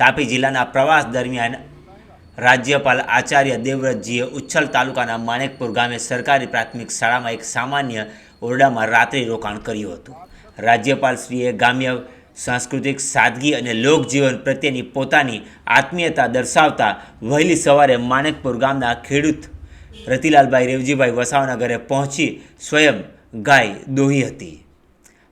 तापी जिल्लाना प्रवास दरमियान राज्यपाल आचार्य देवव्रतजीए उच्छल तालुकाना माणेकपुर गामे सरकारी प्राथमिक शाळामां एक सामान्य ओरडामां रात्रि रोकाण कर्युं हतुं। राज्यपालश्रीए ग्राम्य सांस्कृतिक सादगी अने लोकजीवन प्रत्येनी पोतानी आत्मीयता दर्शावता वहेली सवारे माणेकपुर गामना खेडूत रतिलालभाई रेवजीभाई वसावाना घरे पहोंची स्वयं गाय दोही हती।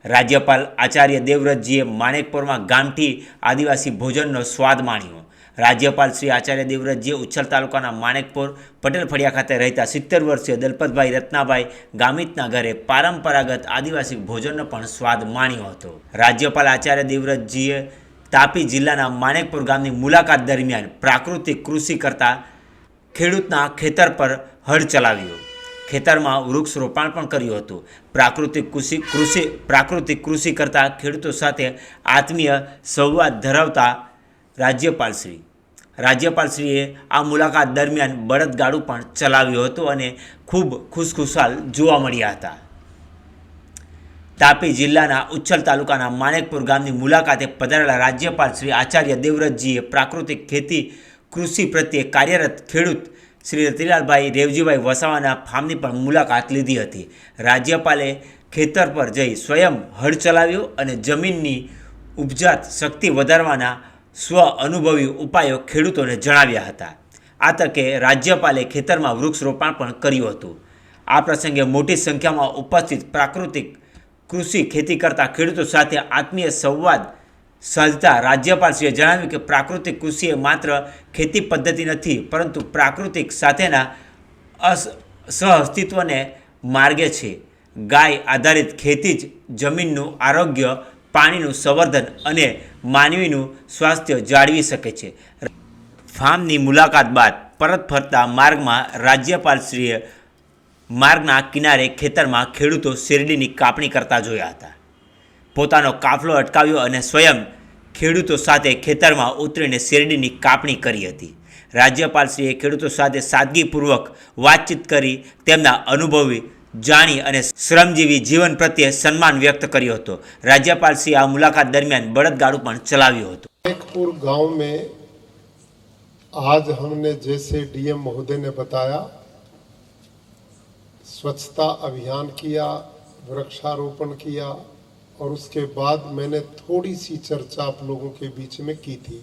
राज्यपाल आचार्य देवव्रतजीए माणेकपुर में गामठी आदिवासी भोजननो स्वाद माण्यो। राज्यपाल श्री आचार्य देवव्रतजीए उच्छल तालुकाना माणेकपुर पटेल फळिया खाते रहता 70 वर्षीय दलपतभाई रत्नाभाई गामितना घरे परंपरागत आदिवासी भोजननो पण स्वाद माण्यो हतो। राज्यपाल आचार्य देवव्रतजीए तापी जिल्लाना माणेकपुर गामनी मुलाकात दरमियान प्राकृतिक कृषि करता खेडूतना खेतर पर हळ चलाव्यो। खेतर में वृक्ष रोपण पण कर्युं हतुं। प्राकृतिक कृषि करता खेडूतो साथे आत्मीय संवाद धरावता राज्यपालश्रीए आ मुलाकात दरमियान बळदगाडું पण चलाव्યું હતું અને ખૂબ ખુશખુશાલ જોવા મળ્યા હતા। तापी जिल्लाना उच्छल तालुकाना माणेकपुर गामनी मुलाकाते पधारेला राज्यपाल श्री आचार्य देवव्रतजीए प्राकृतिक खेती कृषि प्रत्ये कार्यरत खेडूत श्री रतिलालभाई रेवजीभाई वसावाना फार्मनी पण मुलाकात लीधी हती। राज्यपाले खेतर पर जई स्वयं हळ चलाव्यो अने जमीननी उपजात शक्ति वधारवाना स्व अनुभवी उपायो खेडूतोने जणाव्या हता। आ तके राज्यपाले खेतर में वृक्ष रोपण पण कर्युं हतुं। आ प्रसंगे मोटी संख्या में उपस्थित प्राकृतिक कृषि खेती करता खेडूतो साथे आत्मीय संवाद साधता राज्यपालश्रीए जणाव्युं के प्राकृतिक कृषि ए मात्र खेती पद्धति नथी परंतु प्राकृतिक साथेना सहअस्तित्वने मार्गे छे। गाय आधारित खेती ज जमीननुं आरोग्य पाणीनुं संवर्धन अने मानवीनुं स्वास्थ्य जाळवी शके छे। फार्मनी मुलाकात बाद परत फरता मार्गमां राज्यपालश्रीए मार्गना किनारे खेतरमां खेडूतो शेरडीनी कापणी करता जोया हता। पोतानो काफलो अटकाव्यो अने स्वयं खेडूतो साथे खेतरमां उतरीने शेरडीनी कापणी करी हती। राज्यपालश्रीए खेडूतो साथे सादगीपूर्वक वातचीत करी तेमना अनुभवी जाणी अने श्रमजीवी जीवन प्रत्ये सम्मान व्यक्त कर्यो हतो। राज्यपालश्री आ मुलाकात दरमियान बळदगाडું पण चलाव्યું હતું। माणेकपुर गांव में आज हमने जैसे डीएम महोदय ने बताया स्वच्छता अभियान किया, वृक्षारोपण किया और उसके बाद मैंने थोड़ी सी चर्चा आप लोगों के बीच में की थी।